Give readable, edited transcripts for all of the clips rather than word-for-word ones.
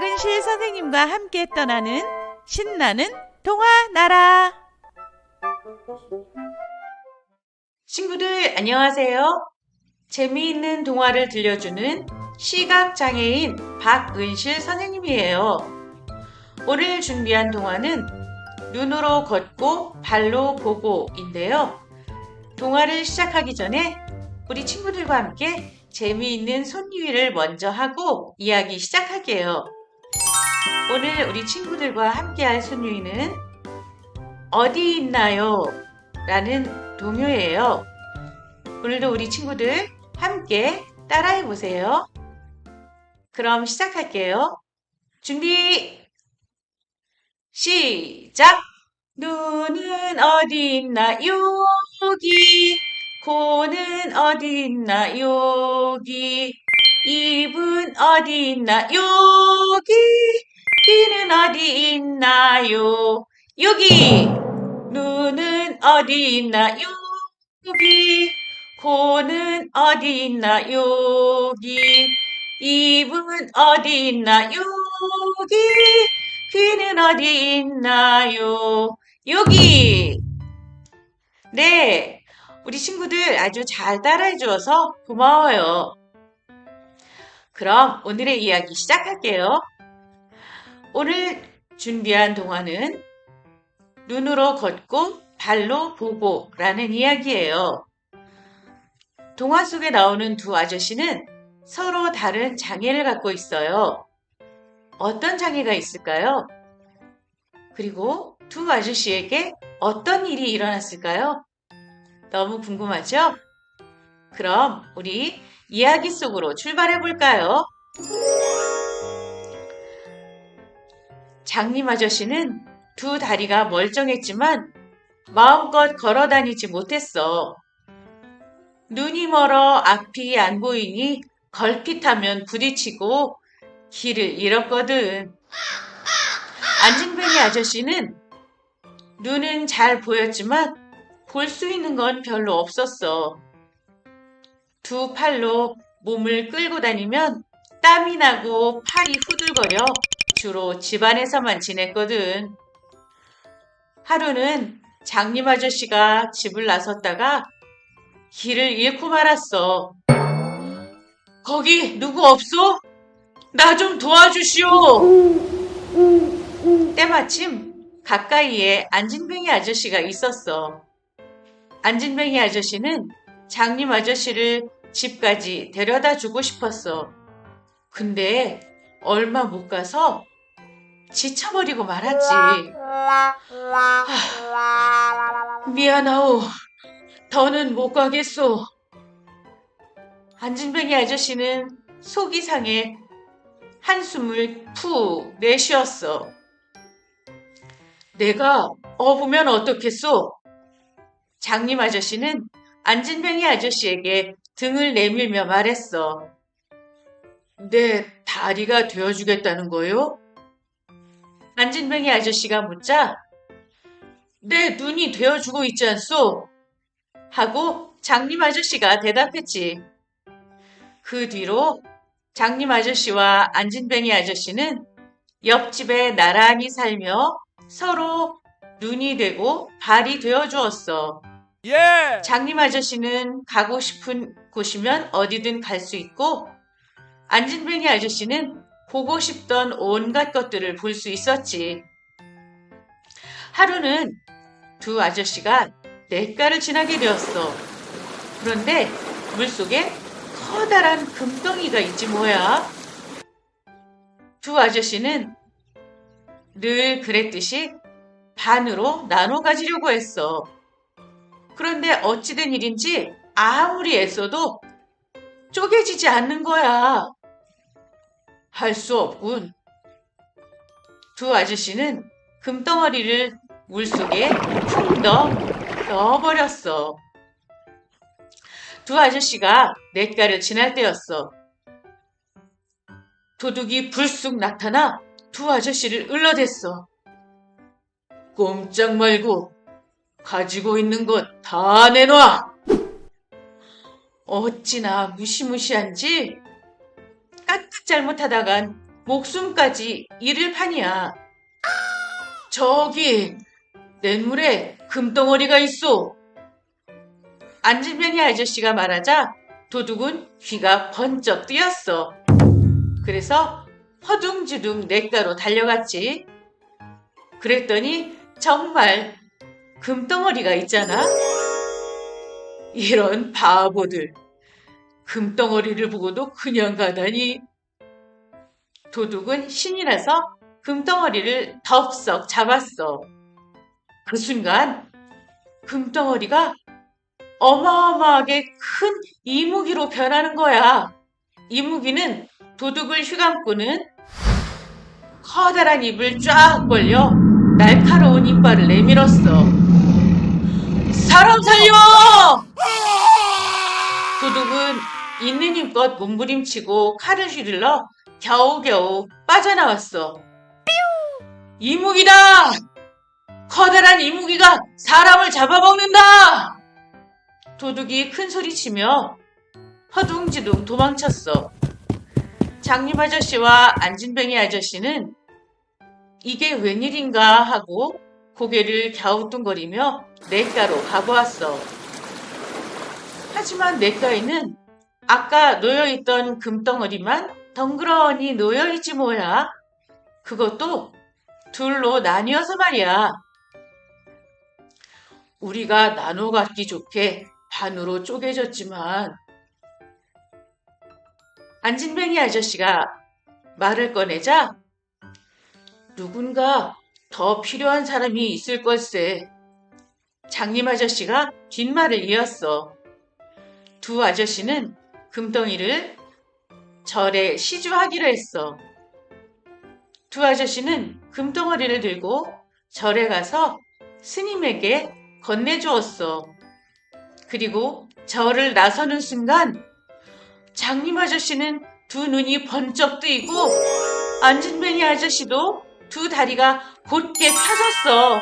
박은실 선생님과 함께 떠나는 신나는 동화 나라. 친구들 안녕하세요. 재미있는 동화를 들려주는 시각장애인 박은실 선생님이에요. 오늘 준비한 동화는 눈으로 걷고 발로 보고인데요. 동화를 시작하기 전에 우리 친구들과 함께 재미있는 손유희를 먼저 하고 이야기 시작할게요. 오늘 우리 친구들과 함께 할 손유희는 어디 있나요? 라는 동요예요. 오늘도 우리 친구들 함께 따라해 보세요. 그럼 시작할게요. 준비! 시작! 눈은 어디 있나 여기, 코는 어디 있나 여기, 입은 어디 있나 여기, 귀는 어디 있나요 여기. 눈은 어디 있나 여기, 코는 어디 있나 여기, 입은 어디 있나 여기, 귀는 어디 있나요 여기. 네, 우리 친구들 아주 잘 따라해 주어서 고마워요. 그럼 오늘의 이야기 시작할게요. 오늘 준비한 동화는 눈으로 걷고 발로 보고 라는 이야기예요. 동화 속에 나오는 두 아저씨는 서로 다른 장애를 갖고 있어요. 어떤 장애가 있을까요? 그리고 두 아저씨에게 어떤 일이 일어났을까요? 너무 궁금하죠? 그럼 우리 이야기 속으로 출발해 볼까요? 장님 아저씨는 두 다리가 멀쩡했지만 마음껏 걸어 다니지 못했어. 눈이 멀어 앞이 안 보이니 걸핏하면 부딪히고 길을 잃었거든. 안진뱅이 아저씨는 눈은 잘 보였지만 볼 수 있는 건 별로 없었어. 두 팔로 몸을 끌고 다니면 땀이 나고 팔이 후들거려 주로 집안에서만 지냈거든. 하루는 장님 아저씨가 집을 나섰다가 길을 잃고 말았어. 거기 누구 없소? 나 좀 도와주시오. 때마침 가까이에 안진뱅이 아저씨가 있었어. 안진뱅이 아저씨는 장님 아저씨를 집까지 데려다 주고 싶었어. 근데 얼마 못 가서 지쳐버리고 말았지. 미안하오. 더는 못 가겠소. 안진뱅이 아저씨는 속이 상해 한숨을 푹 내쉬었어. 내가 업으면 어떻겠소? 장님 아저씨는 안진뱅이 아저씨에게 등을 내밀며 말했어. 내 다리가 되어주겠다는 거요? 안진뱅이 아저씨가 묻자 내 눈이 되어주고 있지 않소? 하고 장님 아저씨가 대답했지. 그 뒤로 장님 아저씨와 안진뱅이 아저씨는 옆집에 나란히 살며 서로 눈이 되고 발이 되어 주었어. 장님 아저씨는 가고 싶은 곳이면 어디든 갈 수 있고 안진뱅이 아저씨는 보고 싶던 온갖 것들을 볼 수 있었지. 하루는 두 아저씨가 냇가를 지나게 되었어. 그런데 물속에 커다란 금덩이가 있지 뭐야. 두 아저씨는 늘 그랬듯이 반으로 나눠 가지려고 했어. 그런데 어찌된 일인지 아무리 애써도 쪼개지지 않는 거야. 할 수 없군. 두 아저씨는 금덩어리를 물속에 푹 넣어버렸어. 두 아저씨가 냇가를 지날 때였어. 도둑이 불쑥 나타나 두 아저씨를 을러댔어. 꼼짝 말고 가지고 있는 것 다 내놔. 어찌나 무시무시한지 까딱 잘못하다간 목숨까지 잃을 판이야. 저기 냇물에 금덩어리가 있어. 안진뱅이 아저씨가 말하자 도둑은 귀가 번쩍 뜨였어. 그래서 허둥지둥 냇가로 달려갔지. 그랬더니 정말 금덩어리가 있잖아. 이런 바보들. 금덩어리를 보고도 그냥 가다니. 도둑은 신이 나서 금덩어리를 덥석 잡았어. 그 순간 금덩어리가 어마어마하게 큰 이무기로 변하는 거야. 이무기는 도둑을 휘감고는 커다란 입을 쫙 벌려 날카로운 이빨을 내밀었어. 사람 살려! 도둑은 있는 힘껏 몸부림치고 칼을 휘둘러 겨우겨우 빠져나왔어. 이무기다! 커다란 이무기가 사람을 잡아먹는다! 도둑이 큰 소리치며 허둥지둥 도망쳤어. 장님 아저씨와 안진뱅이 아저씨는 이게 웬일인가 하고 고개를 갸우뚱거리며 냇가로 가보았어. 하지만 냇가에는 아까 놓여있던 금덩어리만 덩그러니 놓여있지 뭐야. 그것도 둘로 나뉘어서 말이야. 우리가 나눠 갖기 좋게 반으로 쪼개졌지만 안진뱅이 아저씨가 말을 꺼내자 누군가 더 필요한 사람이 있을 걸세. 장님 아저씨가 뒷말을 이었어. 두 아저씨는 금덩이를 절에 시주하기로 했어. 두 아저씨는 금덩어리를 들고 절에 가서 스님에게 건네주었어. 그리고 절을 나서는 순간 장님 아저씨는 두 눈이 번쩍 뜨이고 안진뱅이 아저씨도 두 다리가 곧게 펴졌어.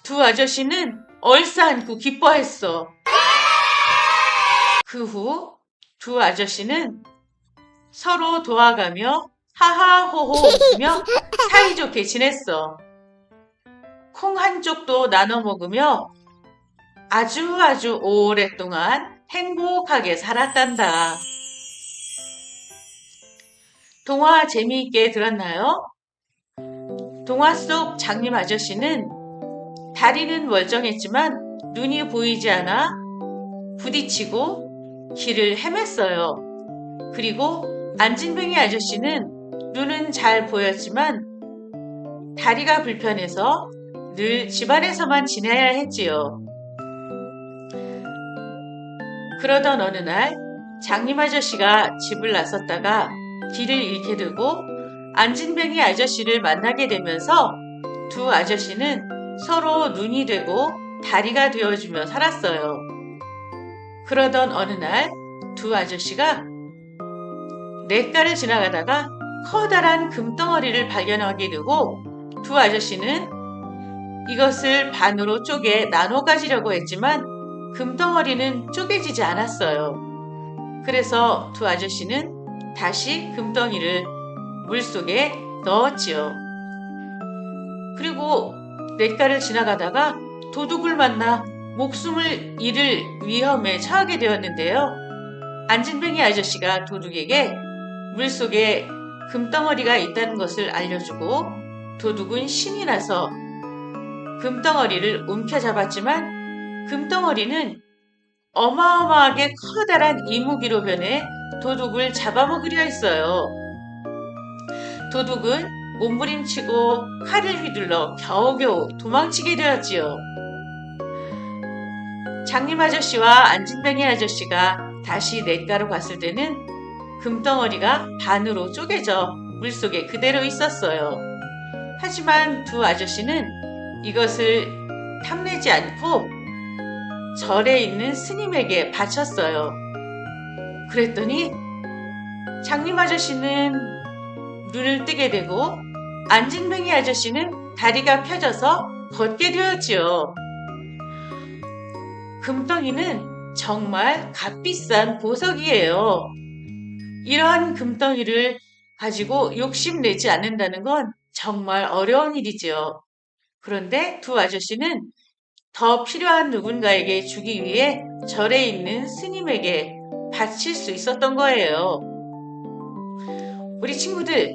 두 아저씨는 얼싸안고 기뻐했어. 그 후 두 아저씨는 서로 도와가며 하하호호 웃으며 사이좋게 지냈어. 콩 한 쪽도 나눠 먹으며 아주 오랫동안 행복하게 살았단다. 동화 재미있게 들었나요? 동화 속 장님 아저씨는 다리는 멀쩡했지만 눈이 보이지 않아 부딪히고 길을 헤맸어요. 그리고 안진뱅이 아저씨는 눈은 잘 보였지만 다리가 불편해서 늘 집안에서만 지내야 했지요. 그러던 어느 날 장님 아저씨가 집을 나섰다가 길을 잃게 되고 안진뱅이 아저씨를 만나게 되면서 두 아저씨는 서로 눈이 되고 다리가 되어주며 살았어요. 그러던 어느 날 두 아저씨가 냇가를 지나가다가 커다란 금덩어리를 발견하게 되고 두 아저씨는 이것을 반으로 쪼개 나눠 가지려고 했지만 금덩어리는 쪼개지지 않았어요. 그래서 두 아저씨는 다시 금덩이를 물속에 넣었지요. 그리고 냇가를 지나가다가 도둑을 만나 목숨을 잃을 위험에 처하게 되었는데요. 안진뱅이 아저씨가 도둑에게 물속에 금덩어리가 있다는 것을 알려주고 도둑은 신이 나서 금덩어리를 움켜잡았지만 금덩어리는 어마어마하게 커다란 이무기로 변해 도둑을 잡아먹으려 했어요. 도둑은 몸부림치고 칼을 휘둘러 겨우겨우 도망치게 되었지요. 장님 아저씨와 안진뱅이 아저씨가 다시 냇가로 갔을 때는 금덩어리가 반으로 쪼개져 물속에 그대로 있었어요. 하지만 두 아저씨는 이것을 탐내지 않고 절에 있는 스님에게 바쳤어요. 그랬더니 장님 아저씨는 눈을 뜨게 되고 안진뱅이 아저씨는 다리가 펴져서 걷게 되었지요. 금덩이는 정말 값비싼 보석이에요. 이러한 금덩이를 가지고 욕심내지 않는다는 건 정말 어려운 일이죠. 그런데 두 아저씨는 더 필요한 누군가에게 주기 위해 절에 있는 스님에게 바칠 수 있었던 거예요. 우리 친구들,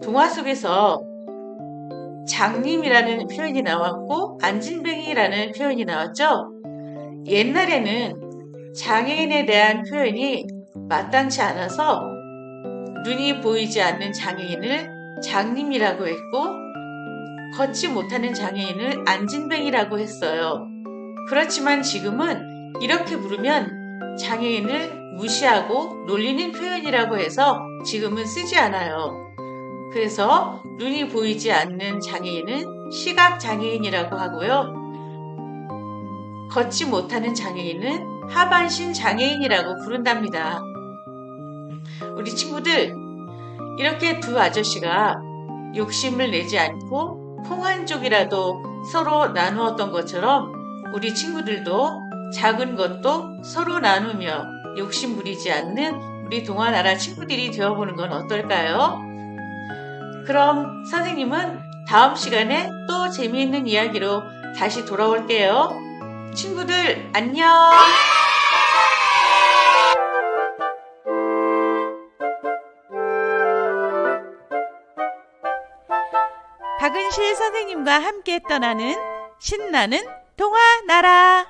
동화 속에서 장님이라는 표현이 나왔고 안진뱅이라는 표현이 나왔죠? 옛날에는 장애인에 대한 표현이 마땅치 않아서 눈이 보이지 않는 장애인을 장님이라고 했고 걷지 못하는 장애인을 안진뱅이라고 했어요. 그렇지만 지금은 이렇게 부르면 장애인을 무시하고 놀리는 표현이라고 해서 지금은 쓰지 않아요. 그래서 눈이 보이지 않는 장애인은 시각장애인이라고 하고요. 걷지 못하는 장애인은 하반신 장애인이라고 부른답니다. 우리 친구들, 이렇게 두 아저씨가 욕심을 내지 않고 콩 한 쪽이라도 서로 나누었던 것처럼 우리 친구들도 작은 것도 서로 나누며 욕심 부리지 않는 우리 동화나라 친구들이 되어보는 건 어떨까요? 그럼 선생님은 다음 시간에 또 재미있는 이야기로 다시 돌아올게요. 친구들 안녕! 박은실 선생님과 함께 떠나는 신나는 동화 나라.